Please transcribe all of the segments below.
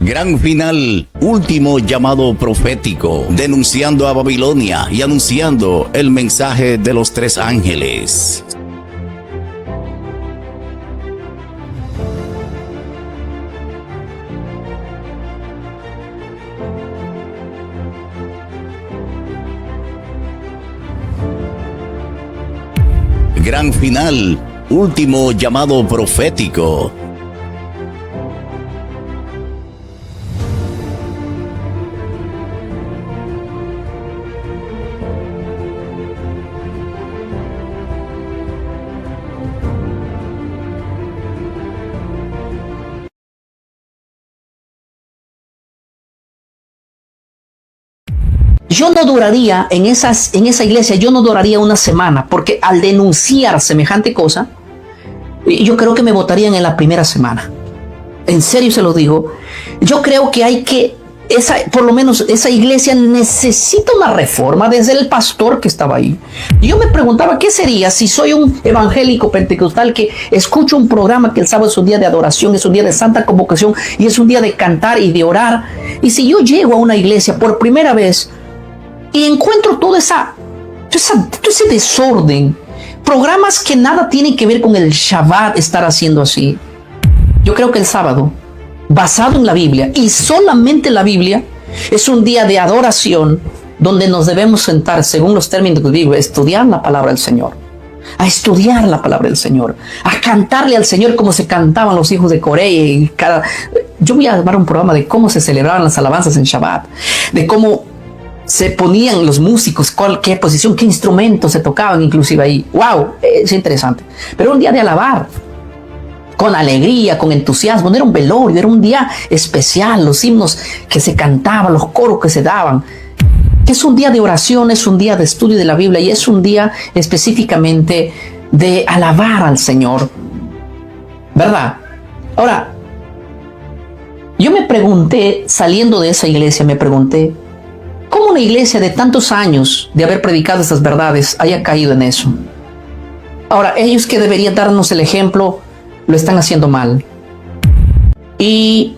Gran final, último llamado profético, denunciando a Babilonia y anunciando el mensaje de los tres ángeles. Gran final, último llamado profético. Yo no duraría en esa iglesia, yo no duraría una semana, porque al denunciar semejante cosa, yo creo que me votarían en la primera semana. En serio se lo digo. Yo creo que por lo menos esa iglesia necesita una reforma desde el pastor que estaba ahí. Yo me preguntaba qué sería si soy un evangélico pentecostal que escucho un programa que el sábado es un día de adoración, es un día de santa convocación y es un día de cantar y de orar. Y si yo llego a una iglesia por primera vez y encuentro todo ese desorden, programas que nada tienen que ver con el Shabbat estar haciendo así. Yo creo que el sábado, basado en la Biblia y solamente la Biblia, es un día de adoración donde nos debemos sentar, según los términos de la Biblia, a estudiar la palabra del Señor, a estudiar la palabra del Señor, a cantarle al Señor como se cantaban los hijos de Corea. Yo voy a armar un programa de cómo se celebraban las alabanzas en Shabbat, de cómo se ponían los músicos, qué posición, qué instrumentos se tocaban inclusive ahí. ¡Wow! Es interesante. Pero un día de alabar, con alegría, con entusiasmo. No era un velorio, era un día especial. Los himnos que se cantaban, los coros que se daban. Es un día de oración, es un día de estudio de la Biblia y es un día específicamente de alabar al Señor. ¿Verdad? Ahora, yo me pregunté, saliendo de esa iglesia, ¿cómo una iglesia de tantos años de haber predicado estas verdades haya caído en eso? Ahora, ellos que deberían darnos el ejemplo, lo están haciendo mal. Y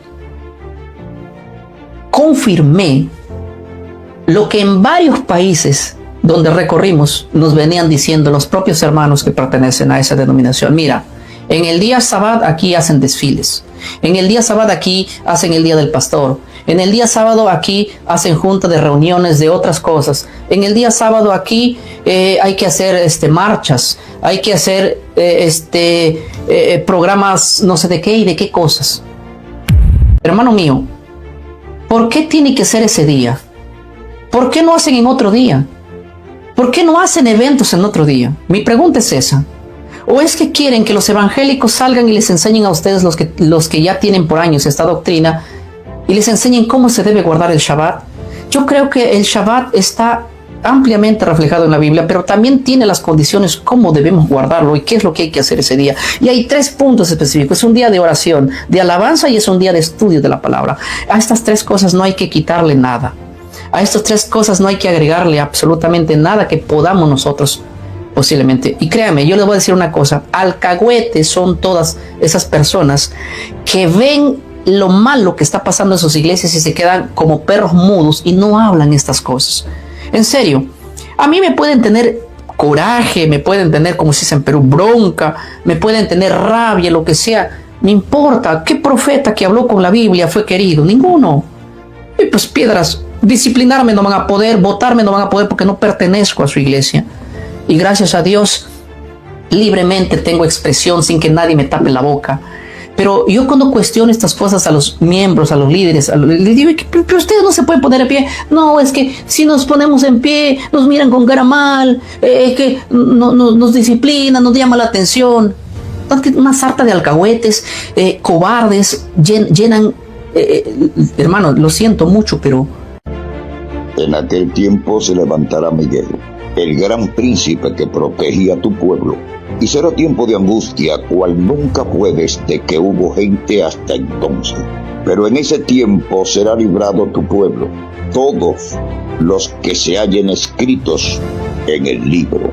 confirmé lo que en varios países donde recorrimos nos venían diciendo los propios hermanos que pertenecen a esa denominación. Mira, en el día sábado aquí hacen desfiles. En el día sábado aquí hacen el día del pastor. En el día sábado aquí hacen junta de reuniones de otras cosas. En el día sábado aquí hay que hacer marchas, hay que hacer programas no sé de qué y de qué cosas. Hermano mío, ¿por qué tiene que ser ese día? ¿Por qué no hacen en otro día? ¿Por qué no hacen eventos en otro día? Mi pregunta es esa. ¿O es que quieren que los evangélicos salgan y les enseñen a ustedes, los que ya tienen por años esta doctrina, y les enseñen cómo se debe guardar el Shabbat? Yo creo que el Shabbat está ampliamente reflejado en la Biblia, pero también tiene las condiciones cómo debemos guardarlo y qué es lo que hay que hacer ese día. Y hay 3 puntos específicos. Es un día de oración, de alabanza y es un día de estudio de la palabra. A estas 3 cosas no hay que quitarle nada. A estas 3 cosas no hay que agregarle absolutamente nada que podamos nosotros posiblemente. Y créame, yo les voy a decir una cosa. Alcahuetes son todas esas personas que ven lo malo que está pasando en sus iglesias y se quedan como perros mudos y no hablan estas cosas. En serio, a mí me pueden tener coraje, me pueden tener, como se dice en Perú, bronca, me pueden tener rabia, lo que sea. No importa, ¿qué profeta que habló con la Biblia fue querido? Ninguno. Y pues piedras, disciplinarme no van a poder, votarme no van a poder porque no pertenezco a su iglesia. Y gracias a Dios, libremente tengo expresión sin que nadie me tape la boca. Pero yo cuando cuestiono estas cosas a los miembros, a los líderes, les digo, pero ustedes no se pueden poner en pie. No, es que si nos ponemos en pie, nos miran con cara mal, que nos disciplinan, nos llama la atención. Una sarta de alcahuetes, cobardes, llenan... hermano, lo siento mucho, pero... En aquel tiempo se levantará Miguel, el gran príncipe que protegía a tu pueblo, y será tiempo de angustia, cual nunca fue desde que hubo gente hasta entonces. Pero en ese tiempo será librado tu pueblo, todos los que se hallen escritos en el libro.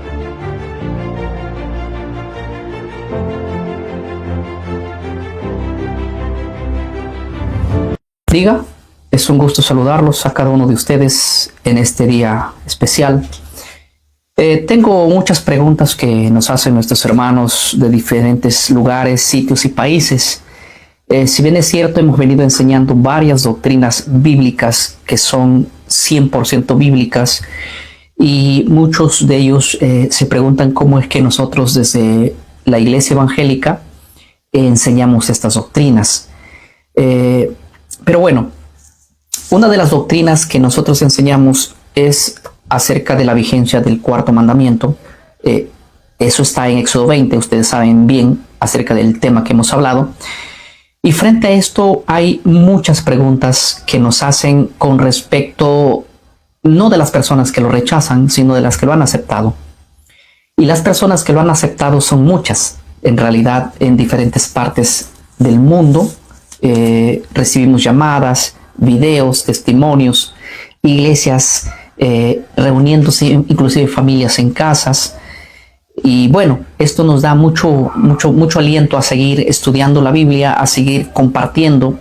bendiga. Es un gusto saludarlos a cada uno de ustedes en este día especial. Tengo muchas preguntas que nos hacen nuestros hermanos de diferentes lugares, sitios y países. Si bien es cierto, hemos venido enseñando varias doctrinas bíblicas que son 100% bíblicas, y muchos de ellos se preguntan cómo es que nosotros desde la iglesia evangélica enseñamos estas doctrinas. Pero bueno, una de las doctrinas que nosotros enseñamos es acerca de la vigencia del cuarto mandamiento. Eso está en Éxodo 20, ustedes saben bien acerca del tema que hemos hablado. Y frente a esto hay muchas preguntas que nos hacen con respecto, no de las personas que lo rechazan, sino de las que lo han aceptado. Y las personas que lo han aceptado son muchas, en realidad, en diferentes partes del mundo. Recibimos llamadas, videos, testimonios, iglesias reuniéndose, inclusive familias en casas. Y bueno, esto nos da mucho aliento a seguir estudiando la Biblia, a seguir compartiendo.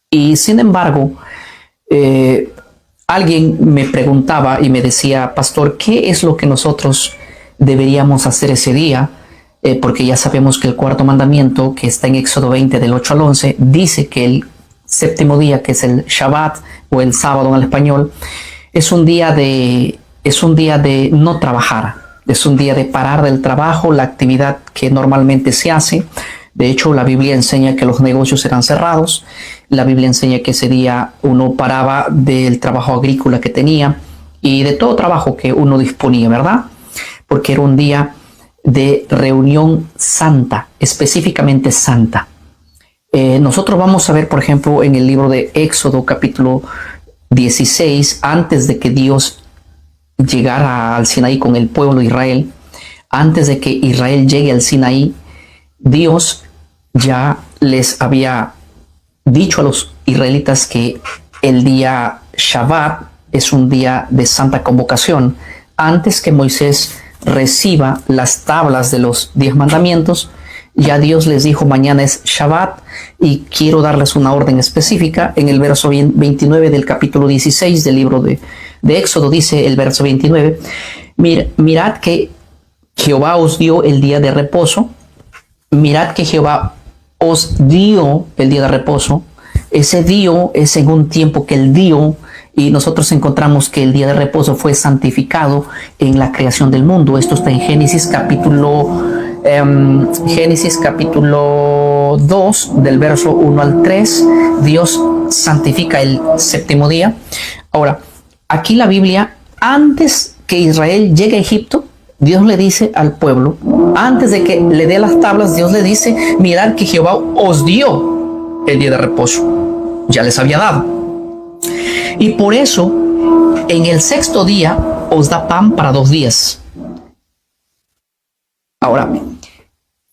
Y sin embargo, alguien me preguntaba y me decía: pastor, ¿qué es lo que nosotros deberíamos hacer ese día? Porque ya sabemos que el cuarto mandamiento, que está en Éxodo 20 del 8 al 11, dice que el séptimo día, que es el Shabbat o el sábado en el español, es un día de no trabajar, es un día de parar del trabajo, la actividad que normalmente se hace. De hecho, la Biblia enseña que los negocios eran cerrados. La Biblia enseña que ese día uno paraba del trabajo agrícola que tenía y de todo trabajo que uno disponía, ¿verdad? Porque era un día de reunión santa, específicamente santa. Nosotros vamos a ver, por ejemplo, en el libro de Éxodo capítulo 16, antes de que Dios llegara al Sinaí con el pueblo de Israel, antes de que Israel llegue al Sinaí, Dios ya les había dicho a los israelitas que el día Shabbat es un día de santa convocación. Antes que Moisés reciba las tablas de los 10 mandamientos, ya Dios les dijo: mañana es Shabbat, y quiero darles una orden específica. En el verso 29 del capítulo 16 del libro de Éxodo dice el verso 29: mirad que Jehová os dio el día de reposo. Mirad que Jehová os dio el día de reposo. Ese dio es en un tiempo que él dio, y nosotros encontramos que el día de reposo fue santificado en la creación del mundo. Esto está en Génesis capítulo 2, del verso 1 al 3. Dios santifica el séptimo día. Ahora, aquí la Biblia, antes que Israel llegue a Egipto, Dios le dice al pueblo, antes de que le dé las tablas, Dios le dice: mirad que Jehová os dio el día de reposo. Ya les había dado. Y por eso, en el sexto día, os da pan para 2 días. Ahora,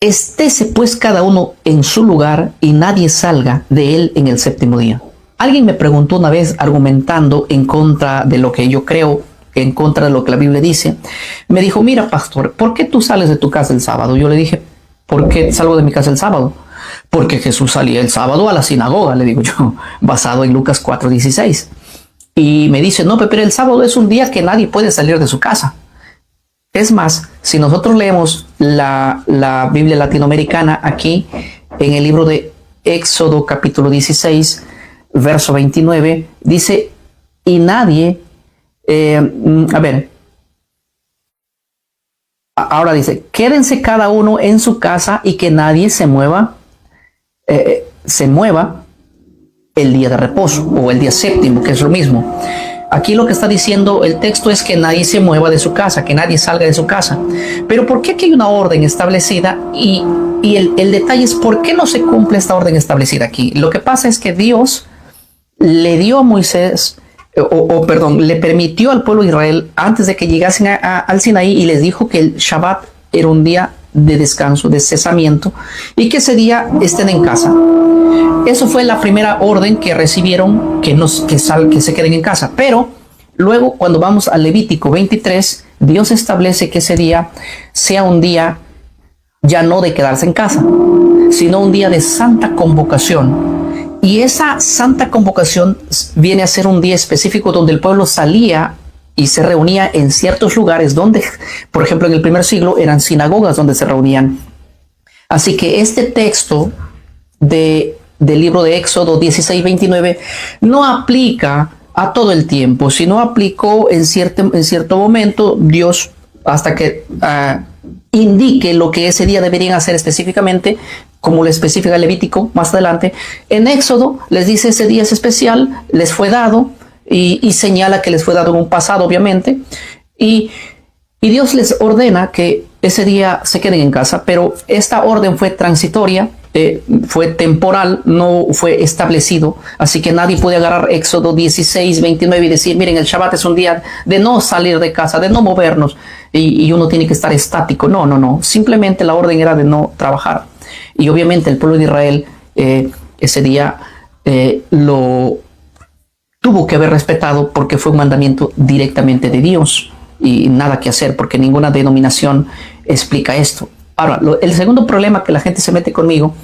estése pues cada uno en su lugar, y nadie salga de él en el séptimo día. Alguien me preguntó una vez, argumentando en contra de lo que yo creo, en contra de lo que la Biblia dice, me dijo: mira, pastor, ¿por qué tú sales de tu casa el sábado? Yo le dije: ¿por qué salgo de mi casa el sábado? Porque Jesús salía el sábado a la sinagoga, le digo yo, basado en Lucas 4:16. Y me dice: no, pero el sábado es un día que nadie puede salir de su casa. Es más, si nosotros leemos la Biblia latinoamericana, aquí en el libro de Éxodo capítulo 16, verso 29, dice: y nadie, ahora dice: quédense cada uno en su casa y que nadie se mueva el día de reposo o el día séptimo, que es lo mismo. Aquí lo que está diciendo el texto es que nadie se mueva de su casa, que nadie salga de su casa. Pero ¿por qué aquí hay una orden establecida? Y el detalle es: ¿por qué no se cumple esta orden establecida aquí? Lo que pasa es que Dios le dio a Moisés, le permitió al pueblo de Israel, antes de que llegasen al Sinaí, y les dijo que el Shabbat era un día de descanso, de cesamiento, y que ese día estén en casa. Eso fue la primera orden que recibieron, que se queden en casa. Pero luego, cuando vamos a Levítico 23, Dios establece que ese día sea un día ya no de quedarse en casa, sino un día de santa convocación. Y esa santa convocación viene a ser un día específico donde el pueblo salía y se reunía en ciertos lugares donde, por ejemplo, en el primer siglo eran sinagogas donde se reunían. Así que este texto del libro de Éxodo 16:29 no aplica a todo el tiempo, sino aplicó en cierto momento Dios hasta que indique lo que ese día deberían hacer específicamente, como lo especifica el Levítico más adelante. En Éxodo les dice ese día es especial, les fue dado y señala que les fue dado en un pasado, obviamente, y Dios les ordena que ese día se queden en casa, pero esta orden fue transitoria, fue temporal, no fue establecido, así que nadie puede agarrar Éxodo 16:29 y decir, miren, el Shabbat es un día de no salir de casa, de no movernos, y uno tiene que estar estático. No, simplemente la orden era de no trabajar. Y obviamente el pueblo de Israel ese día lo tuvo que haber respetado porque fue un mandamiento directamente de Dios y nada que hacer porque ninguna denominación explica esto. Ahora, el segundo problema que la gente se mete conmigo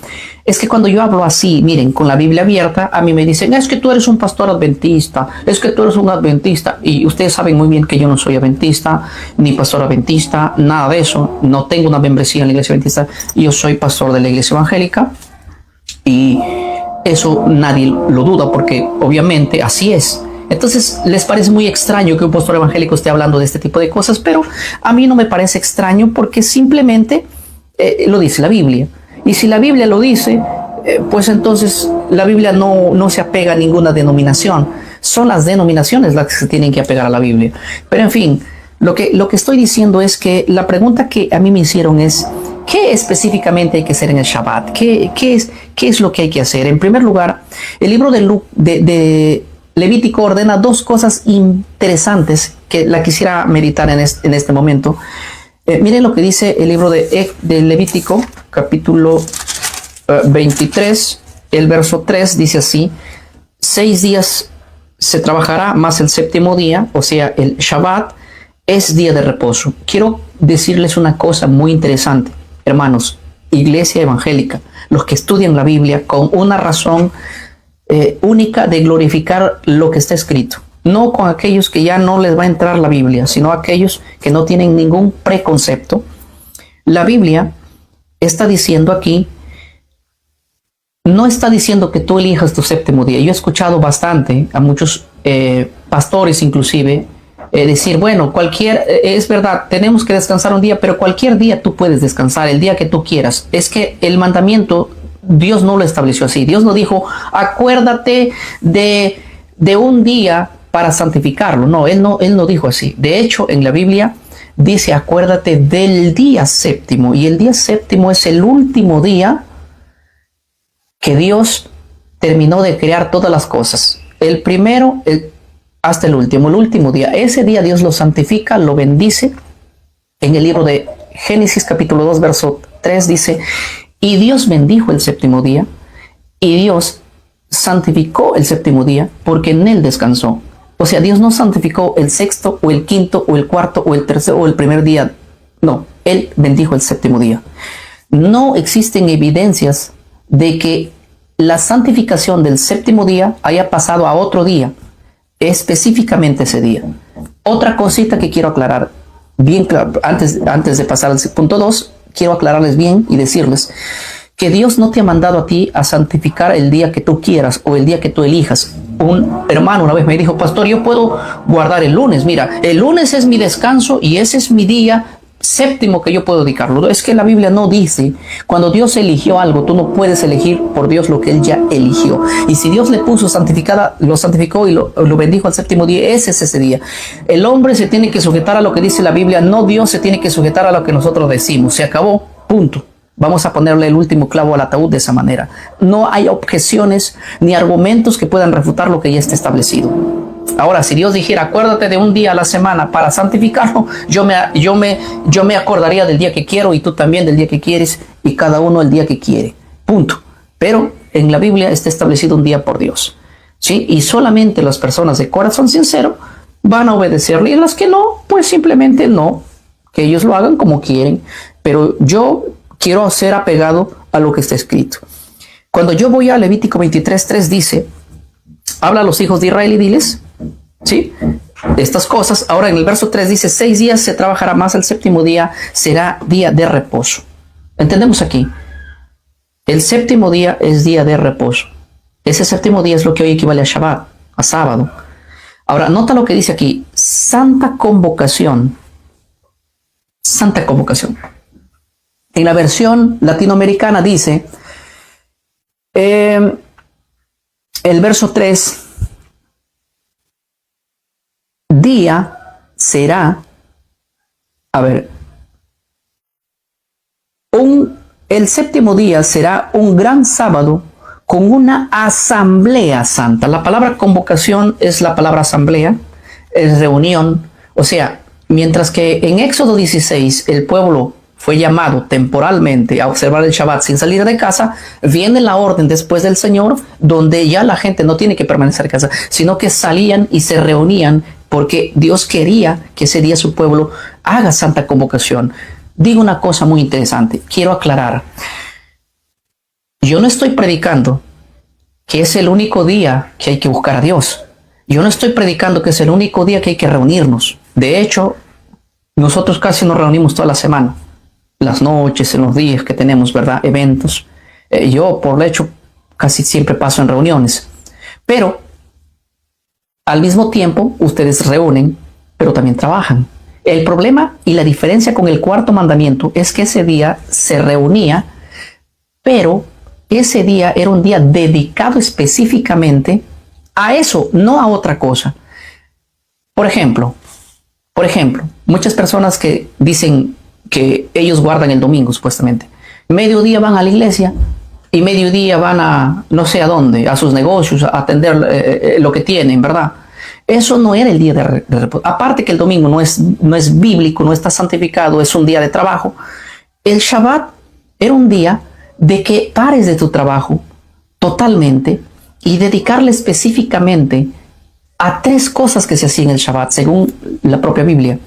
es que cuando yo hablo así, miren, con la Biblia abierta, a mí me dicen, es que tú eres un pastor adventista, es que tú eres un adventista, y ustedes saben muy bien que yo no soy adventista, ni pastor adventista, nada de eso, no tengo una membresía en la iglesia adventista, yo soy pastor de la iglesia evangélica, y eso nadie lo duda, porque obviamente así es. Entonces les parece muy extraño que un pastor evangélico esté hablando de este tipo de cosas, pero a mí no me parece extraño porque simplemente lo dice la Biblia. Y si la Biblia lo dice, pues entonces la Biblia no se apega a ninguna denominación. Son las denominaciones las que se tienen que apegar a la Biblia. Pero en fin, lo que estoy diciendo es que la pregunta que a mí me hicieron es, ¿qué específicamente hay que hacer en el Shabbat? ¿Qué es lo que hay que hacer? En primer lugar, el libro de Levítico ordena dos cosas interesantes que la quisiera meditar en este momento. Miren lo que dice el libro de Levítico, capítulo 23, el verso 3 dice así: 6 días se trabajará, más el séptimo día, o sea, el Shabbat, es día de reposo. Quiero decirles una cosa muy interesante, hermanos, iglesia evangélica, los que estudian la Biblia con una razón única de glorificar lo que está escrito. No con aquellos que ya no les va a entrar la Biblia, sino aquellos que no tienen ningún preconcepto. La Biblia está diciendo aquí, no está diciendo que tú elijas tu séptimo día. Yo he escuchado bastante a muchos pastores inclusive decir, bueno, es verdad, tenemos que descansar un día, pero cualquier día tú puedes descansar, el día que tú quieras. Es que el mandamiento Dios no lo estableció así. Dios no dijo, acuérdate de un día para santificarlo. No, él no dijo así. De hecho, en la Biblia dice, acuérdate del día séptimo. Y el día séptimo es el último día que Dios terminó de crear todas las cosas. El primero hasta el último día. Ese día Dios lo santifica, lo bendice. En el libro de Génesis capítulo 2, verso 3 dice, y Dios bendijo el séptimo día, y Dios santificó el séptimo día, porque en él descansó. O sea, Dios no santificó el sexto, o el quinto, o el cuarto, o el tercero, o el primer día. No, él bendijo el séptimo día. No existen evidencias de que la santificación del séptimo día haya pasado a otro día, específicamente ese día. Otra cosita que quiero aclarar, bien claro, antes de pasar al punto 2, quiero aclararles bien y decirles que Dios no te ha mandado a ti a santificar el día que tú quieras o el día que tú elijas. Un hermano una vez me dijo, pastor, yo puedo guardar el lunes. Mira, el lunes es mi descanso y ese es mi día séptimo que yo puedo dedicarlo. Es que la Biblia no dice, cuando Dios eligió algo, tú no puedes elegir por Dios lo que Él ya eligió. Y si Dios le puso santificada, lo santificó y lo bendijo al séptimo día, ese es ese día. El hombre se tiene que sujetar a lo que dice la Biblia, no Dios se tiene que sujetar a lo que nosotros decimos. Se acabó, punto. Vamos a ponerle el último clavo al ataúd de esa manera. No hay objeciones ni argumentos que puedan refutar lo que ya está establecido. Ahora, si Dios dijera, acuérdate de un día a la semana para santificarlo, yo me acordaría del día que quiero y tú también del día que quieres y cada uno el día que quiere. Punto. Pero en la Biblia está establecido un día por Dios, ¿sí? Y solamente las personas de corazón sincero van a obedecerle y las que no, pues simplemente no, que ellos lo hagan como quieren. Pero yo quiero ser apegado a lo que está escrito. Cuando yo voy a Levítico 23:3 dice, habla a los hijos de Israel y diles, ¿sí?, estas cosas. Ahora en el verso 3 dice, 6 días se trabajará más, el séptimo día será día de reposo. ¿Entendemos aquí? El séptimo día es día de reposo. Ese séptimo día es lo que hoy equivale a Shabbat, a sábado. Ahora, nota lo que dice aquí, santa convocación. Santa convocación. En la versión latinoamericana dice, el verso 3, día será, el séptimo día será un gran sábado con una asamblea santa. La palabra convocación es la palabra asamblea, es reunión. O sea, mientras que en Éxodo 16 el pueblo fue llamado temporalmente a observar el Shabbat sin salir de casa, viene la orden después del Señor, donde ya la gente no tiene que permanecer en casa, sino que salían y se reunían, porque Dios quería que ese día su pueblo haga santa convocación. Digo una cosa muy interesante, quiero aclarar. Yo no estoy predicando que es el único día que hay que buscar a Dios. Yo no estoy predicando que es el único día que hay que reunirnos. De hecho, nosotros casi nos reunimos toda la semana, las noches, en los días que tenemos, ¿verdad?, eventos. Yo, por hecho, casi siempre paso en reuniones. Pero, al mismo tiempo, ustedes reúnen, pero también trabajan. El problema y la diferencia con el cuarto mandamiento es que ese día se reunía, pero ese día era un día dedicado específicamente a eso, no a otra cosa. Por ejemplo, muchas personas que dicen que ellos guardan el domingo, supuestamente. Mediodía van a la iglesia y mediodía van a no sé a dónde, a sus negocios, a atender lo que tienen, ¿verdad? Eso no era el día de reposo. Aparte que el domingo no es bíblico, no está santificado, es un día de trabajo. El Shabbat era un día de que pares de tu trabajo totalmente y dedicarle específicamente a 3 cosas que se hacían en el Shabbat, según la propia Biblia.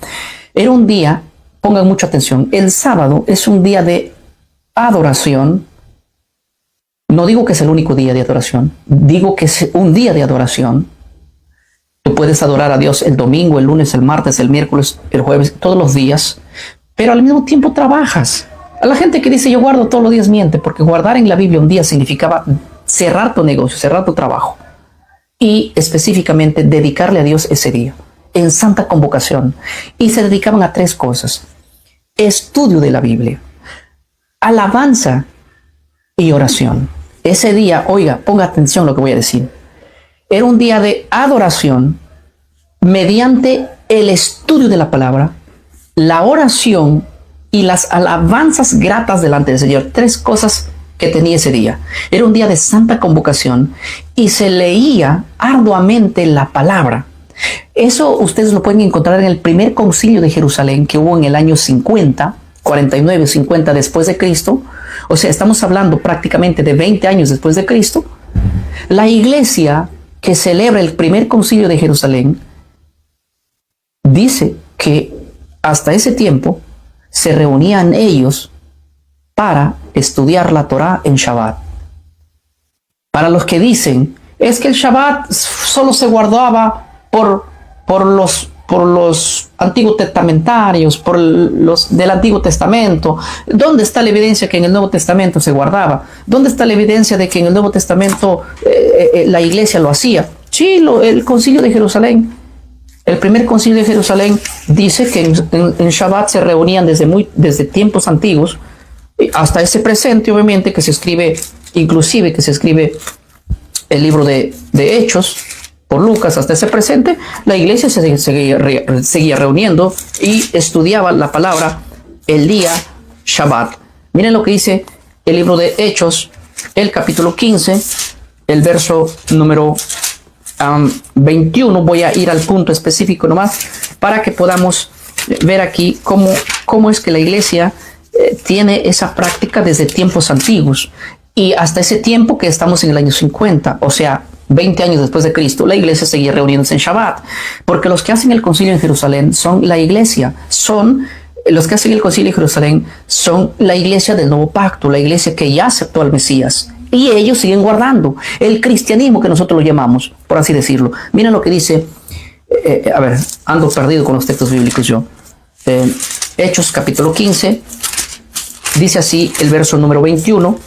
Era un día, pongan mucha atención, el sábado es un día de adoración. No digo que es el único día de adoración, digo que es un día de adoración. Tú puedes adorar a Dios el domingo, el lunes, el martes, el miércoles, el jueves, todos los días, pero al mismo tiempo trabajas. A la gente que dice yo guardo todos los días miente, porque guardar en la Biblia un día significaba cerrar tu negocio, cerrar tu trabajo y específicamente dedicarle a Dios ese día en santa convocación. Y se dedicaban a 3 cosas: estudio de la Biblia, alabanza y oración. Ese día, oiga, ponga atención a lo que voy a decir, era un día de adoración mediante el estudio de la palabra, la oración y las alabanzas gratas delante del Señor. 3 cosas que tenía ese día. Era un día de santa convocación y se leía arduamente la palabra. Eso ustedes lo pueden encontrar en el primer concilio de Jerusalén, que hubo en el año 49, 50 después de Cristo. O sea, estamos hablando prácticamente de 20 años después de Cristo. La iglesia que celebra el primer concilio de Jerusalén dice que hasta ese tiempo se reunían ellos para estudiar la Torá en Shabbat. Para los que dicen, es que el Shabbat solo se guardaba por los antiguos testamentarios, por los del Antiguo Testamento. ¿Dónde está la evidencia que en el Nuevo Testamento se guardaba? ¿Dónde está la evidencia de que en el Nuevo Testamento la iglesia lo hacía? Sí, el concilio de Jerusalén. El primer concilio de Jerusalén dice que en Shabbat se reunían desde tiempos antiguos hasta ese presente, obviamente, que se escribe el libro de Hechos por Lucas. Hasta ese presente, la iglesia se seguía reuniendo y estudiaba la palabra el día Shabbat. Miren lo que dice el libro de Hechos, el capítulo 15, el verso número 21. Voy a ir al punto específico nomás para que podamos ver aquí cómo es que la iglesia tiene esa práctica desde tiempos antiguos y hasta ese tiempo que estamos en el año 50, o sea, 20 años después de Cristo, la iglesia seguía reuniéndose en Shabbat, porque los que hacen el concilio en Jerusalén son la iglesia, los que hacen el concilio en Jerusalén son la iglesia del nuevo pacto, la iglesia que ya aceptó al Mesías, Y ellos siguen guardando el cristianismo que nosotros lo llamamos, por así decirlo. Miren lo que dice, a ver, ando perdido con los textos bíblicos yo. Hechos capítulo 15, dice así el verso número 21.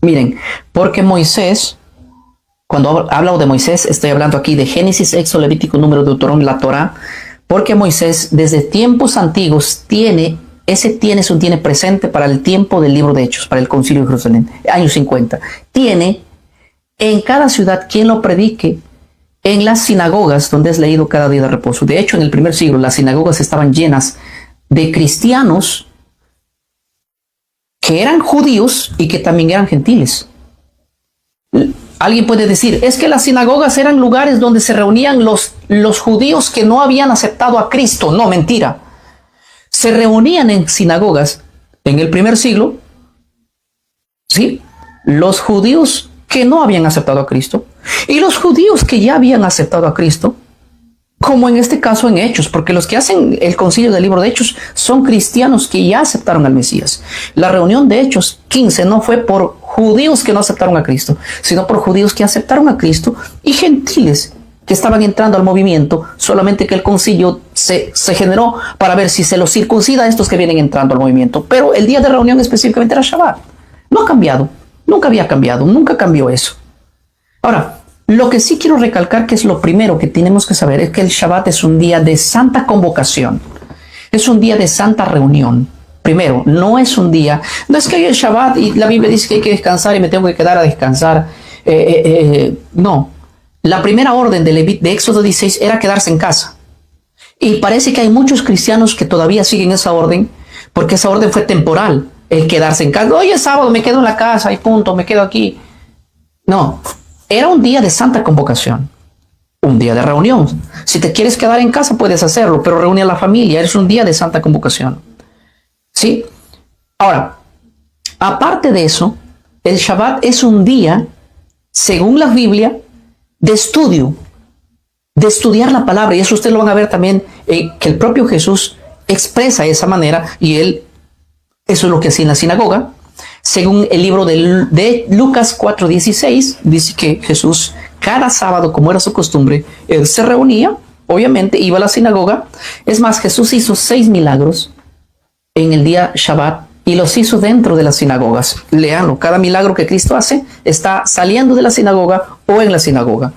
Miren, porque Moisés, cuando hablo de Moisés, estoy hablando aquí de Génesis, Éxodo, Levítico, Número, Deuteronomio, la Torá, porque Moisés desde tiempos antiguos tiene presente para el tiempo del libro de Hechos, para el concilio de Jerusalén, años 50. Tiene en cada ciudad quien lo predique en las sinagogas donde es leído cada día de reposo. De hecho, en el primer siglo las sinagogas estaban llenas de cristianos que eran judíos y que también eran gentiles. Alguien puede decir, es que las sinagogas eran lugares donde se reunían los judíos que no habían aceptado a Cristo. No, mentira. Se reunían en sinagogas en el primer siglo, ¿sí? Los judíos que no habían aceptado a Cristo y los judíos que ya habían aceptado a Cristo, como en este caso en Hechos, porque los que hacen el concilio del libro de Hechos son cristianos que ya aceptaron al Mesías. La reunión de Hechos 15 no fue por judíos que no aceptaron a Cristo, sino por judíos que aceptaron a Cristo y gentiles que estaban entrando al movimiento, solamente que el concilio se generó para ver si se los circuncida a estos que vienen entrando al movimiento. Pero el día de reunión específicamente era Shabbat. No ha cambiado, nunca había cambiado, nunca cambió eso. Ahora, lo que sí quiero recalcar, que es lo primero que tenemos que saber, es que el Shabbat es un día de santa convocación, es un día de santa reunión. Primero, no es un día, no es que hay el Shabbat y la Biblia dice que hay que descansar y me tengo que quedar a descansar. No. La primera orden de Éxodo 16 era quedarse en casa. Y parece que hay muchos cristianos que todavía siguen esa orden, porque esa orden fue temporal, el quedarse en casa. Hoy es sábado, me quedo en la casa y punto, me quedo aquí. No, era un día de santa convocación, un día de reunión. Si te quieres quedar en casa puedes hacerlo, pero reúne a la familia, es un día de santa convocación. ¿Sí? Ahora, aparte de eso, el Shabbat es un día, según la Biblia, de estudio, de estudiar la palabra, y eso ustedes lo van a ver también, que el propio Jesús expresa de esa manera, y él, eso es lo que hacía en la sinagoga. Según el libro de Lucas 4:16, dice que Jesús cada sábado, como era su costumbre, él se reunía, obviamente iba a la sinagoga. Es más, Jesús hizo 6 milagros en el día Shabbat y los hizo dentro de las sinagogas. Leanlo, cada milagro que Cristo hace está saliendo de la sinagoga o en la sinagoga,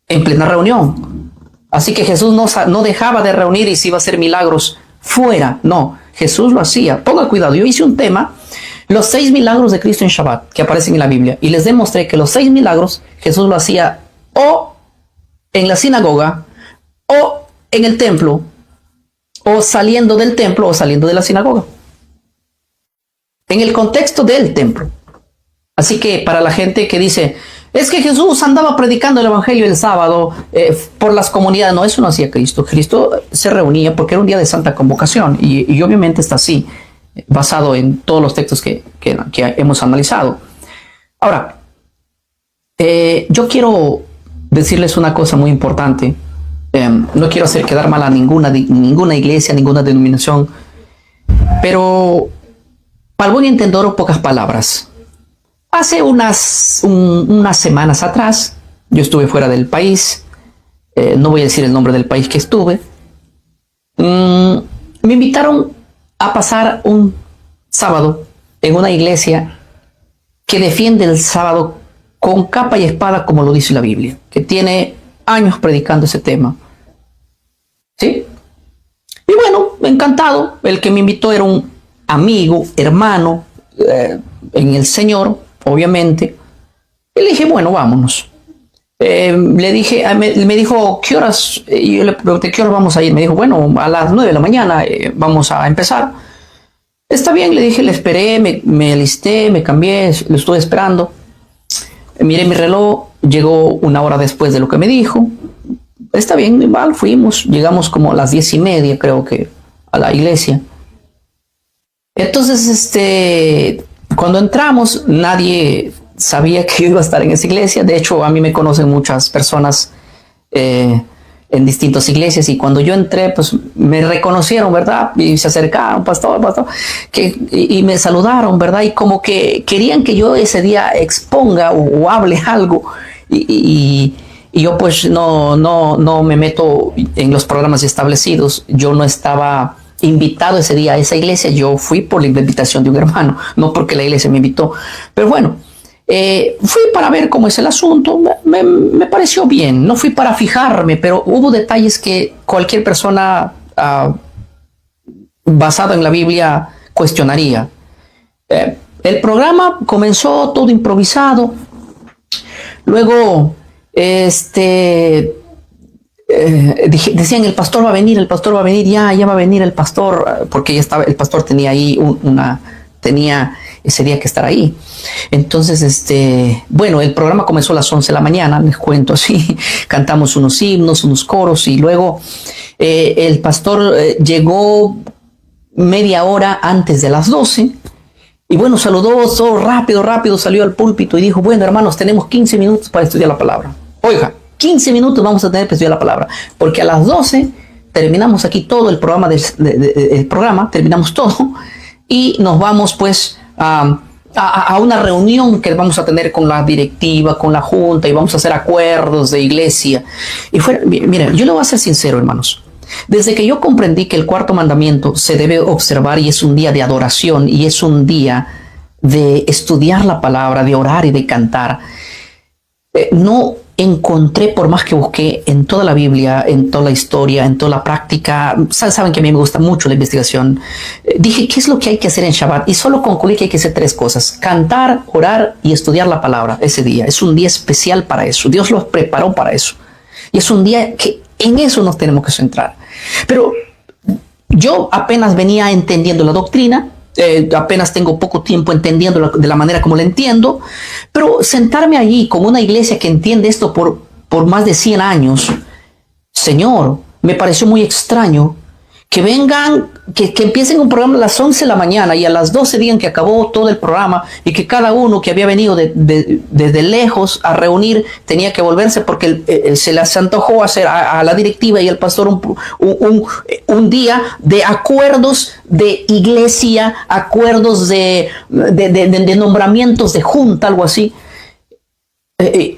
en plena reunión. Así que Jesús no dejaba de reunir y se iba a hacer milagros fuera. No, Jesús lo hacía. Ponga cuidado, yo hice un tema, los 6 milagros de Cristo en Shabbat, que aparecen en la Biblia, y les demostré que los 6 milagros Jesús lo hacía o en la sinagoga, o en el templo, o saliendo del templo, o saliendo de la sinagoga. En el contexto del templo. Así que para la gente que dice, es que Jesús andaba predicando el evangelio el sábado por las comunidades, no, eso no hacía Cristo. Cristo se reunía porque era un día de santa convocación y obviamente está así, basado en todos los textos que hemos analizado. Ahora, yo quiero decirles una cosa muy importante. No quiero hacer quedar mal a ninguna iglesia, ninguna denominación, pero para el buen entendedor, pocas palabras. Hace unas semanas atrás, yo estuve fuera del país, no voy a decir el nombre del país que estuve. Me invitaron a pasar un sábado en una iglesia que defiende el sábado con capa y espada, como lo dice la Biblia, que tiene años predicando ese tema. ¿Sí? Y bueno, encantado. El que me invitó era un amigo, hermano, en el Señor, obviamente. Y le dije, bueno, vámonos. Le dije, me dijo, ¿qué horas? Y yo le pregunté, ¿qué horas vamos a ir? Me dijo, bueno, a las 9 de la mañana vamos a empezar. Está bien, le dije, le esperé, me alisté, me cambié, lo estuve esperando. Miré mi reloj, llegó una hora después de lo que me dijo. Está bien, igual fuimos, llegamos como a las 10:30, creo que, a la iglesia. Entonces, cuando entramos, nadie sabía que yo iba a estar en esa iglesia. De hecho, a mí me conocen muchas personas que en distintas iglesias, y cuando yo entré, pues me reconocieron, ¿verdad? Y se acercaron, pastor, y me saludaron, ¿verdad? Y como que querían que yo ese día exponga o hable algo, y yo pues no me meto en los programas establecidos. Yo no estaba invitado ese día a esa iglesia, yo fui por la invitación de un hermano, no porque la iglesia me invitó. Pero bueno, fui para ver cómo es el asunto, me pareció bien, no fui para fijarme, pero hubo detalles que cualquier persona basada en la Biblia cuestionaría. El programa comenzó todo improvisado, luego decían el pastor va a venir, ya va a venir el pastor, porque ya estaba, el pastor tenía ahí tenía ese día que estar ahí. Entonces, bueno, el programa comenzó a las 11 de la mañana, les cuento así, cantamos unos himnos, unos coros, y luego el pastor llegó media hora antes de las 12, y bueno, saludó todo rápido, salió al púlpito y dijo, bueno, hermanos, tenemos 15 minutos para estudiar la palabra. Oiga, 15 minutos vamos a tener para estudiar la palabra, porque a las 12 terminamos aquí todo el programa, terminamos todo, y nos vamos pues a una reunión que vamos a tener con la directiva, con la junta, y vamos a hacer acuerdos de iglesia. Y miren, yo le voy a ser sincero, hermanos. Desde que yo comprendí que el cuarto mandamiento se debe observar y es un día de adoración y es un día de estudiar la palabra, de orar y de cantar, no encontré, por más que busqué en toda la Biblia, en toda la historia, en toda la práctica, saben que a mí me gusta mucho la investigación, dije, ¿qué es lo que hay que hacer en Shabbat? Y solo concluí que hay que hacer 3 cosas: cantar, orar y estudiar la palabra ese día. Es un día especial para eso, Dios los preparó para eso, y es un día que en eso nos tenemos que centrar. Pero yo apenas venía entendiendo la doctrina, apenas tengo poco tiempo entendiendo de la manera como la entiendo, pero sentarme allí con una iglesia que entiende esto por más de 100 años, Señor, me pareció muy extraño que vengan, que empiecen un programa a las 11 de la mañana y a las 12 digan que acabó todo el programa, y que cada uno que había venido desde lejos a reunir tenía que volverse porque se les antojó hacer a la directiva y al pastor un día de acuerdos de iglesia, acuerdos de nombramientos de junta, algo así.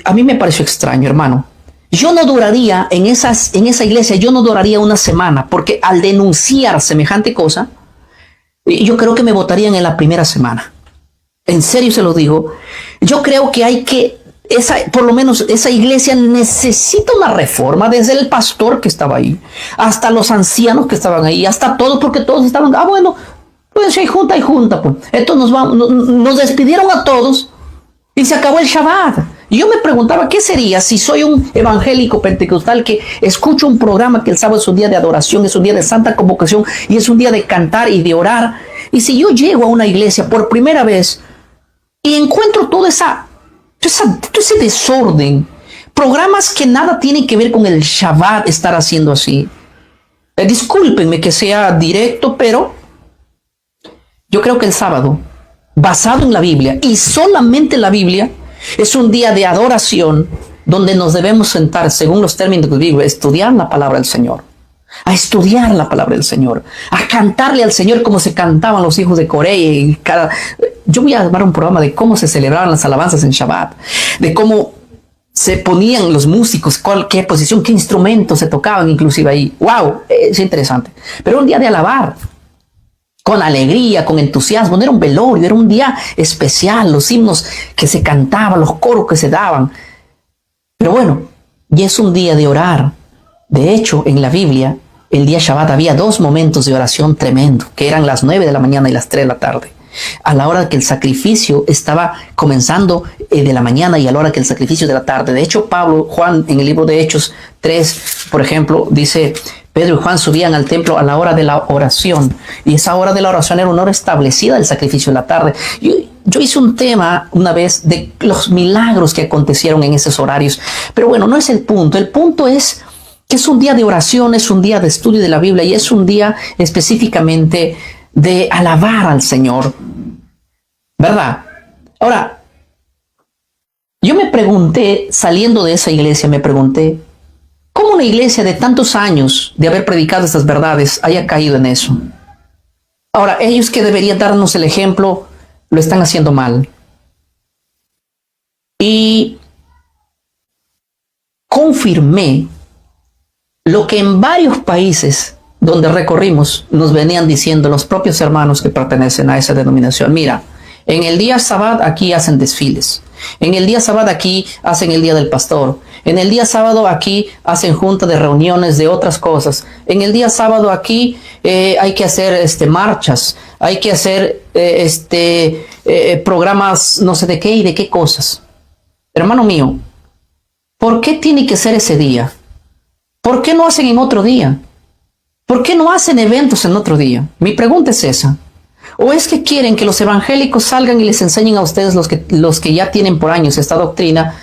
A mí me pareció extraño, hermano. Yo no duraría en esa iglesia, yo no duraría una semana, porque al denunciar semejante cosa, yo creo que me votarían en la primera semana. En serio se lo digo. Yo creo que por lo menos esa iglesia necesita una reforma, desde el pastor que estaba ahí, hasta los ancianos que estaban ahí, hasta todos, porque todos estaban, bueno, pues si hay junta, pues. Entonces nos despidieron a todos y se acabó el Shabbat. Y yo me preguntaba, ¿qué sería si soy un evangélico pentecostal que escucho un programa que el sábado es un día de adoración, es un día de santa convocación y es un día de cantar y de orar? Y si yo llego a una iglesia por primera vez y encuentro todo ese desorden, programas que nada tienen que ver con el Shabbat estar haciendo así. Discúlpenme que sea directo, pero yo creo que el sábado, basado en la Biblia y solamente la Biblia, es un día de adoración donde nos debemos sentar, según los términos de la Biblia, a estudiar la palabra del Señor, a estudiar la palabra del Señor, a cantarle al Señor como se cantaban los hijos de Corea. Yo voy a armar un programa de cómo se celebraban las alabanzas en Shabbat, de cómo se ponían los músicos, qué posición, qué instrumentos se tocaban inclusive ahí. ¡Wow! Es interesante. Pero un día de alabar, con alegría, con entusiasmo. No era un velorio, era un día especial, los himnos que se cantaban, los coros que se daban. Pero bueno, y es un día de orar. De hecho, en la Biblia, el día Shabbat había 2 momentos de oración tremendo, que eran las 9 de la mañana y las 3 de la tarde. A la hora que el sacrificio estaba comenzando de la mañana y a la hora que el sacrificio de la tarde. De hecho, Juan, en el libro de Hechos 3, por ejemplo, dice: Pedro y Juan subían al templo a la hora de la oración, y esa hora de la oración era una hora establecida del sacrificio de la tarde. Yo hice un tema una vez de los milagros que acontecieron en esos horarios, pero bueno, no es el punto. El punto es que es un día de oración, es un día de estudio de la Biblia y es un día específicamente de alabar al Señor, ¿verdad? Ahora, yo me pregunté, saliendo de esa iglesia, ¿cómo cómo una iglesia de tantos años de haber predicado estas verdades haya caído en eso. Ahora, ellos que deberían darnos el ejemplo, lo están haciendo mal. Y confirmé lo que en varios países donde recorrimos nos venían diciendo los propios hermanos que pertenecen a esa denominación. Mira, en el día sábado aquí hacen desfiles. En el día sábado aquí hacen el día del pastor. En el día sábado aquí hacen junta de reuniones de otras cosas. En el día sábado aquí hay que hacer marchas, hay que hacer programas no sé de qué y de qué cosas. Hermano mío, ¿por qué tiene que ser ese día? ¿Por qué no hacen en otro día? ¿Por qué no hacen eventos en otro día? Mi pregunta es esa. ¿O es que quieren que los evangélicos salgan y les enseñen a ustedes los que ya tienen por años esta doctrina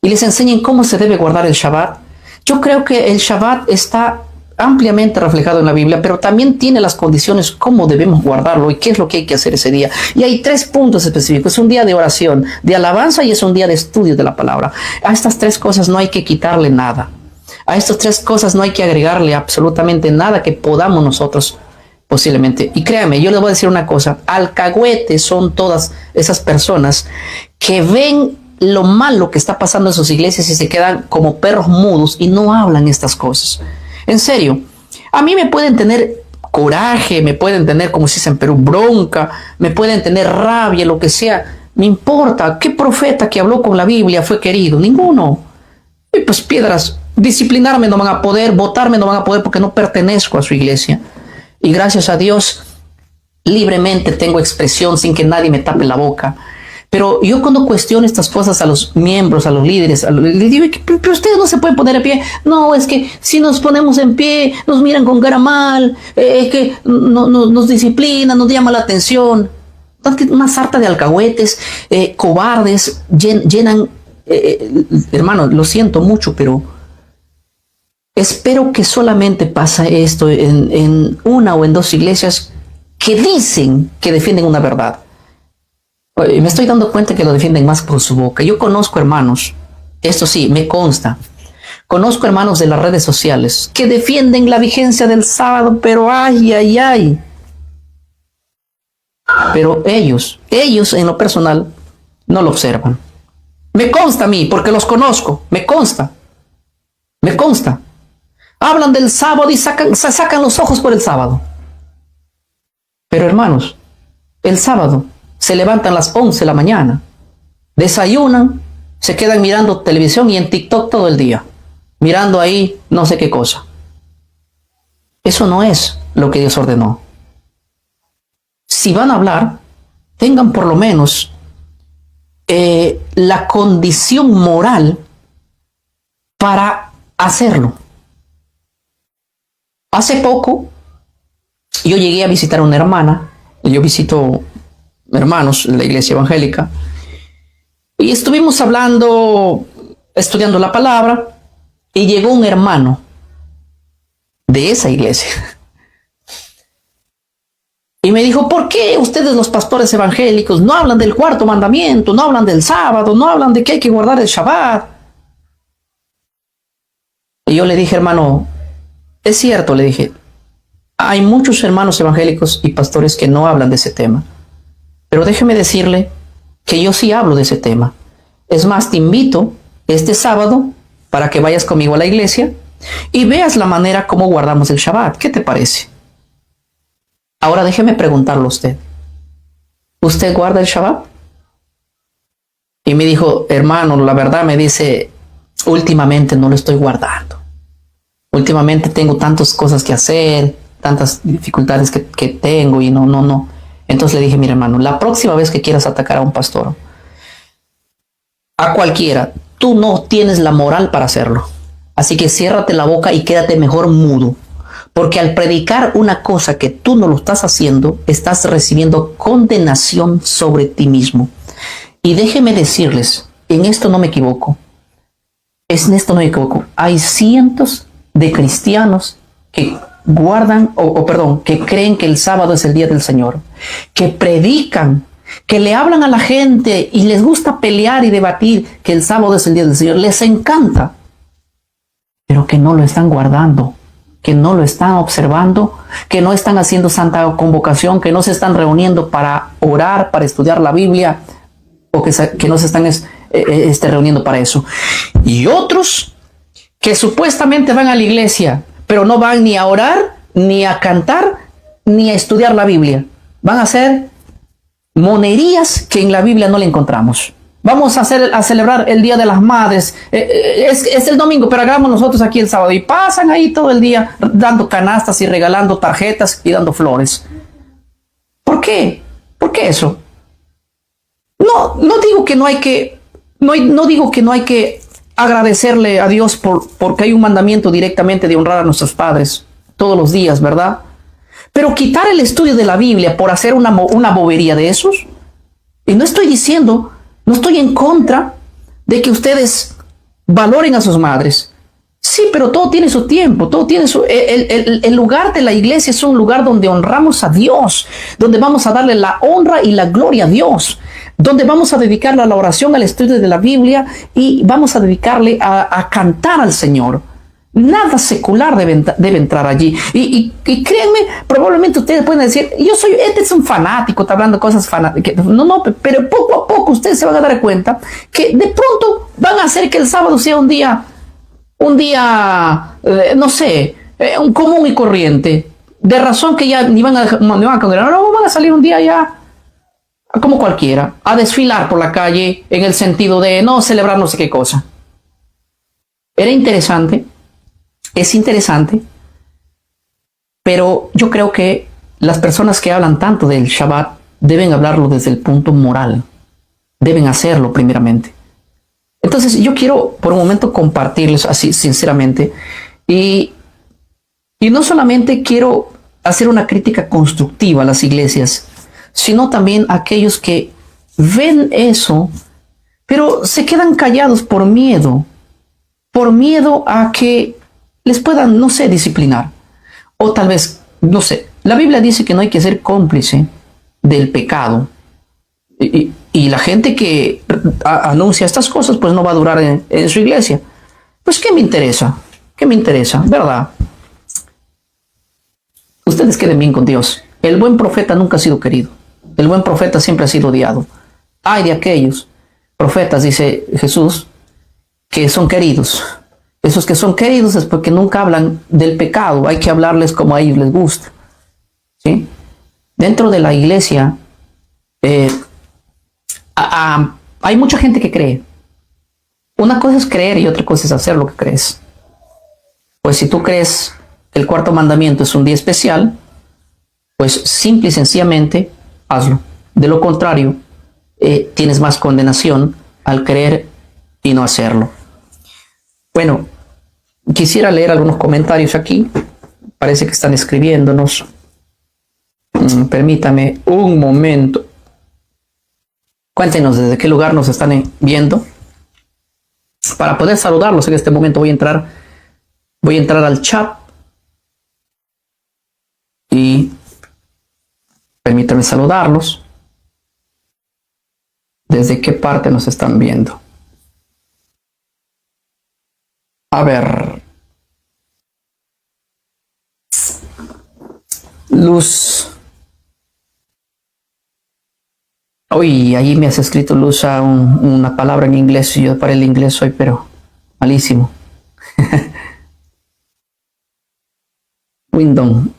y les enseñen cómo se debe guardar el Shabbat? Yo creo que el Shabbat está ampliamente reflejado en la Biblia, pero también tiene las condiciones cómo debemos guardarlo y qué es lo que hay que hacer ese día. Y hay 3 puntos específicos. Es un día de oración, de alabanza y es un día de estudio de la palabra. A estas 3 cosas no hay que quitarle nada. A estas 3 cosas no hay que agregarle absolutamente nada que podamos nosotros posiblemente. Y créame, yo les voy a decir una cosa. Alcahuetes son todas esas personas que ven lo malo que está pasando en sus iglesias y se quedan como perros mudos y no hablan estas cosas. En serio, a mí me pueden tener coraje, me pueden tener, como se dice en Perú, bronca, me pueden tener rabia, lo que sea. Me importa. ¿Qué profeta que habló con la Biblia fue querido? Ninguno. Y pues piedras, disciplinarme no van a poder, votarme no van a poder porque no pertenezco a su iglesia. Y gracias a Dios, libremente tengo expresión sin que nadie me tape la boca. Pero yo cuando cuestiono estas cosas a los miembros, a los líderes, les digo, pero ustedes no se pueden poner en pie. No, es que si nos ponemos en pie, nos miran con cara mal, es que nos disciplinan, nos llama la atención. Una sarta de alcahuetes, cobardes, llenan, hermano, lo siento mucho, pero espero que solamente pasa esto en una o en 2 iglesias que dicen que defienden una verdad. Me estoy dando cuenta que lo defienden más por su boca. Yo conozco hermanos, esto sí, me consta. Conozco hermanos de las redes sociales que defienden la vigencia del sábado, pero ay, ay, ay. Pero ellos en lo personal no lo observan. Me consta a mí, porque los conozco, me consta. Hablan del sábado y sacan los ojos por el sábado. Pero hermanos, el sábado se levantan a las 11 de la mañana, desayunan, se quedan mirando televisión y en TikTok todo el día, mirando ahí no sé qué cosa. Eso no es lo que Dios ordenó. Si van a hablar, tengan por lo menos la condición moral para hacerlo. Hace poco yo llegué a visitar a una hermana. Yo visito hermanos en la iglesia evangélica y estuvimos hablando, estudiando la palabra, y llegó un hermano de esa iglesia y me dijo: ¿por qué ustedes los pastores evangélicos no hablan del 4º mandamiento, no hablan del sábado, no hablan de que hay que guardar el Shabbat? Y yo le dije: hermano, es cierto, le dije, hay muchos hermanos evangélicos y pastores que no hablan de ese tema. Pero déjeme decirle que yo sí hablo de ese tema. Es más, te invito este sábado para que vayas conmigo a la iglesia y veas la manera como guardamos el Shabbat. ¿Qué te parece? Ahora déjeme preguntarle a usted. ¿Usted guarda el Shabbat? Y me dijo: hermano, la verdad, me dice, últimamente no lo estoy guardando. Últimamente tengo tantas cosas que hacer, tantas dificultades que tengo y no. Entonces le dije: mira, hermano, la próxima vez que quieras atacar a un pastor, a cualquiera, tú no tienes la moral para hacerlo. Así que ciérrate la boca y quédate mejor mudo. Porque al predicar una cosa que tú no lo estás haciendo, estás recibiendo condenación sobre ti mismo. Y déjeme decirles, en esto no me equivoco. Hay cientos de cristianos que guardan, que creen que el sábado es el día del Señor, que predican, que le hablan a la gente y les gusta pelear y debatir que el sábado es el día del Señor. Les encanta. pero que no lo están guardando, que no lo están observando, que no están haciendo santa convocación, que no se están reuniendo para orar, para estudiar la Biblia, o que no se están reuniendo para eso. Y otros que supuestamente van a la iglesia, pero no van ni a orar, ni a cantar, ni a estudiar la Biblia. Van a hacer monerías que en la Biblia no le encontramos. Vamos a celebrar el Día de las Madres. Es el domingo, pero hagamos nosotros aquí el sábado. Y pasan ahí todo el día dando canastas y regalando tarjetas y dando flores. ¿Por qué? ¿Por qué eso? No digo que no hay que, no digo que no hay que agradecerle a Dios porque hay un mandamiento directamente de honrar a nuestros padres todos los días, ¿verdad? Pero quitar el estudio de la Biblia por hacer una bobería de esos. Y no estoy diciendo, no estoy en contra de que ustedes valoren a sus madres. Sí, pero todo tiene su tiempo, todo tiene su... El lugar de la iglesia es un lugar donde honramos a Dios, donde vamos a darle la honra y la gloria a Dios, donde vamos a dedicarle a la oración, al estudio de la Biblia y vamos a dedicarle a cantar al Señor. Nada secular debe entrar allí. Y créanme, probablemente ustedes pueden decir, este es un fanático, está hablando de cosas fanáticas. No, pero poco a poco ustedes se van a dar cuenta que de pronto van a hacer que el sábado sea un día, no sé, un común y corriente. De razón que ya ni van a congregar, no, van a salir un día ya como cualquiera, a desfilar por la calle en el sentido de no celebrar no sé qué cosa. Era interesante. Es interesante, pero yo creo que las personas que hablan tanto del Shabbat deben hablarlo desde el punto moral. Deben hacerlo primeramente. Entonces yo quiero por un momento compartirles así sinceramente y no solamente quiero hacer una crítica constructiva a las iglesias, sino también a aquellos que ven eso, pero se quedan callados por miedo a que les puedan, no sé, disciplinar. O tal vez, no sé, la Biblia dice que no hay que ser cómplice del pecado. Y la gente que anuncia estas cosas, pues no va a durar en su iglesia. Pues, ¿qué me interesa? ¿Qué me interesa? ¿Verdad? Ustedes queden bien con Dios. El buen profeta nunca ha sido querido. El buen profeta siempre ha sido odiado. Hay de aquellos profetas, dice Jesús, que son queridos. Esos que son queridos es porque nunca hablan del pecado. Hay que hablarles como a ellos les gusta. ¿Sí? Dentro de la iglesia hay mucha gente que cree. Una cosa es creer y otra cosa es hacer lo que crees. Pues si tú crees que el cuarto mandamiento es un día especial, pues simple y sencillamente hazlo. De lo contrario, tienes más condenación al creer y no hacerlo. Bueno, quisiera leer algunos comentarios aquí. Parece que están escribiéndonos. Permítame un momento. Cuéntenos desde qué lugar nos están viendo. Para poder saludarlos en este momento voy a entrar al chat. Y permítanme saludarlos. ¿Desde qué parte nos están viendo? A ver. Luz. Uy, ahí me has escrito Luz una palabra en inglés. Yo para el inglés soy, pero malísimo. Windom.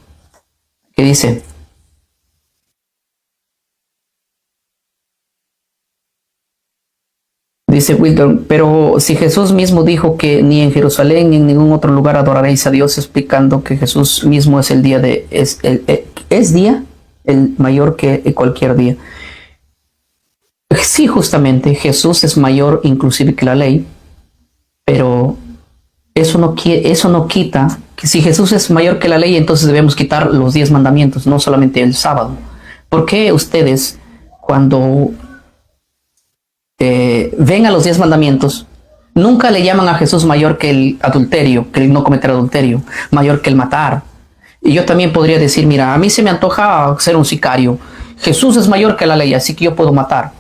¿Qué dice? Dice Wildon, pero si Jesús mismo dijo que ni en Jerusalén ni en ningún otro lugar adoraréis a Dios, explicando que Jesús mismo es el día es día el mayor que cualquier día. Sí, justamente Jesús es mayor inclusive que la ley, pero eso no quita que si Jesús es mayor que la ley, entonces debemos quitar los 10 mandamientos, no solamente el sábado. ¿Por qué ustedes cuando ven a los 10 mandamientos, nunca le llaman a Jesús mayor que el adulterio, que el no cometer adulterio, mayor que el matar? Y yo también podría decir, mira, a mí se me antoja ser un sicario. Jesús es mayor que la ley, así que yo puedo matar.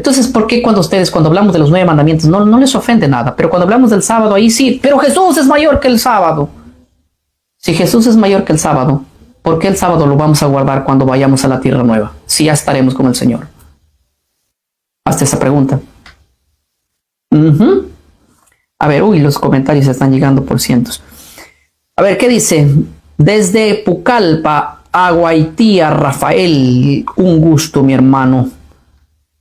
Entonces, ¿por qué cuando hablamos de los 9 mandamientos, no les ofende nada? Pero cuando hablamos del sábado, ahí sí, pero Jesús es mayor que el sábado. Si Jesús es mayor que el sábado, ¿por qué el sábado lo vamos a guardar cuando vayamos a la tierra nueva? Si ya estaremos con el Señor. Hazte esa pregunta. A ver, los comentarios están llegando por cientos. A ver, ¿qué dice? Desde Pucallpa, Aguaitía, Rafael. Un gusto, mi hermano.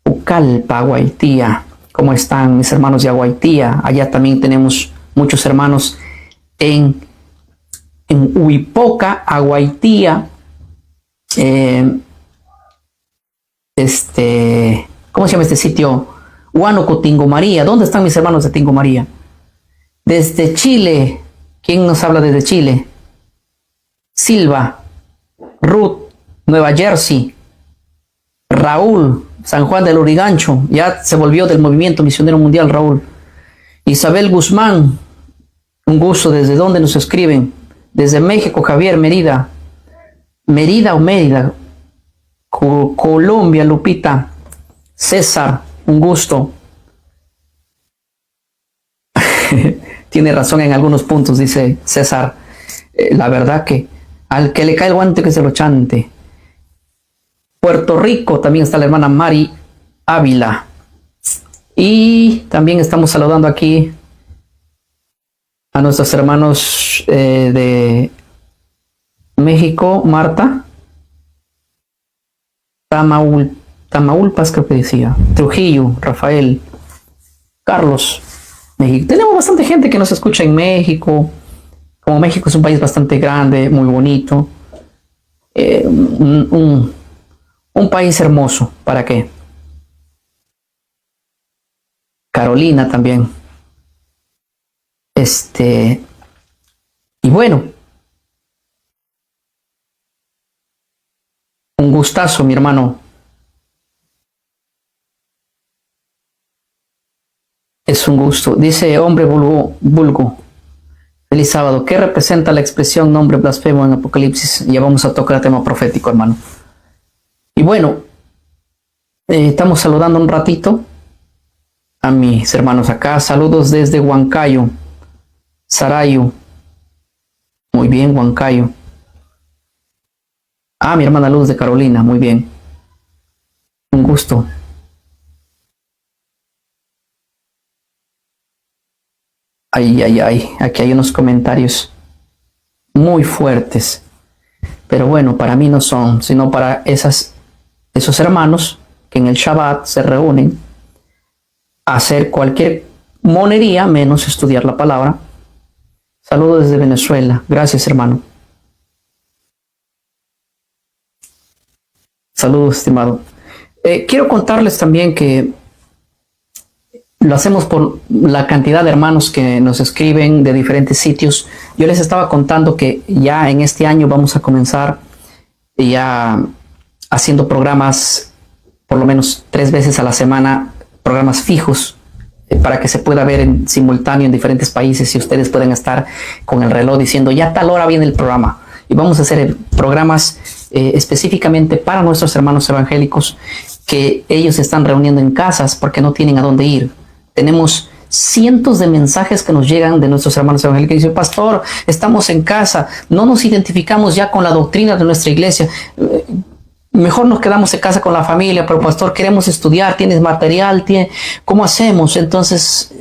Pucallpa, Aguaitía. ¿Cómo están mis hermanos de Aguaitía? Allá también tenemos muchos hermanos en Huipoca, Aguaitía. ¿Cómo se llama este sitio? Huánuco, Tingomaría. ¿Dónde están mis hermanos de Tingomaría? Desde Chile. ¿Quién nos habla desde Chile? Silva, Ruth, Nueva Jersey, Raúl, San Juan del Lurigancho. Ya se volvió del movimiento misionero mundial, Raúl. Isabel Guzmán. Un gusto. ¿Desde dónde nos escriben? Desde México, Javier Mérida. Mérida o Mérida. Colombia, Lupita. César, un gusto. Tiene razón en algunos puntos, dice César. La verdad que al que le cae el guante que se lo chante. Puerto Rico, también está la hermana Mari Ávila. Y también estamos saludando aquí a nuestros hermanos de México, Marta. Tamaulipas, creo que decía. Trujillo, Rafael, Carlos, México. Tenemos bastante gente que nos escucha en México. Como México es un país bastante grande, muy bonito. Un país hermoso. ¿Para qué? Carolina también. Y bueno. Un gustazo, mi hermano. Es un gusto. Dice hombre vulgo. Feliz sábado. ¿Qué representa la expresión nombre blasfemo en Apocalipsis? Ya vamos a tocar el tema profético, hermano. Y bueno, estamos saludando un ratito a mis hermanos acá. Saludos desde Huancayo, Sarayo. Muy bien, Huancayo. Mi hermana Luz de Carolina, muy bien. Un gusto. Ay. Aquí hay unos comentarios muy fuertes. Pero bueno, para mí no son, sino para esos hermanos que en el Shabbat se reúnen a hacer cualquier monería menos estudiar la palabra. Saludos desde Venezuela. Gracias, hermano. Saludos, estimado. Quiero contarles también que lo hacemos por la cantidad de hermanos que nos escriben de diferentes sitios. Yo les estaba contando que ya en este año vamos a comenzar ya haciendo programas por lo menos 3 veces a la semana, programas fijos para que se pueda ver en simultáneo en diferentes países y ustedes pueden estar con el reloj diciendo ya a tal hora viene el programa. Y vamos a hacer programas específicamente para nuestros hermanos evangélicos que ellos se están reuniendo en casas porque no tienen a dónde ir. Tenemos cientos de mensajes que nos llegan de nuestros hermanos evangélicos que dicen, pastor, estamos en casa, no nos identificamos ya con la doctrina de nuestra iglesia, mejor nos quedamos en casa con la familia, pero pastor, queremos estudiar, tienes material, ¿cómo hacemos? Entonces,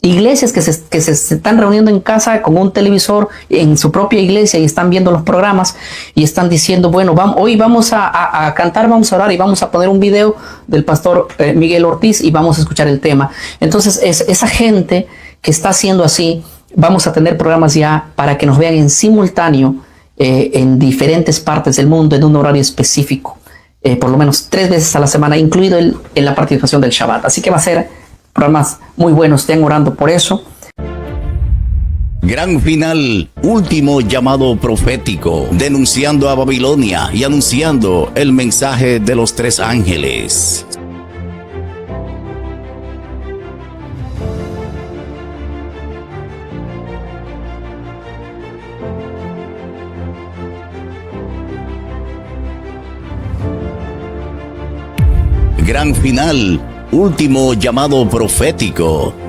iglesias que se están reuniendo en casa con un televisor en su propia iglesia y están viendo los programas y están diciendo, bueno, hoy vamos a cantar, vamos a orar y vamos a poner un video del pastor Miguel Ortiz y vamos a escuchar el tema. Entonces, esa gente que está haciendo así, vamos a tener programas ya para que nos vean en simultáneo en diferentes partes del mundo en un horario específico, por lo menos 3 veces a la semana, incluido en la participación del Shabbat. Así que va a ser programas muy buenos, estén orando por eso. Gran final, último llamado profético, denunciando a Babilonia y anunciando el mensaje de los 3 ángeles. Gran final, último llamado profético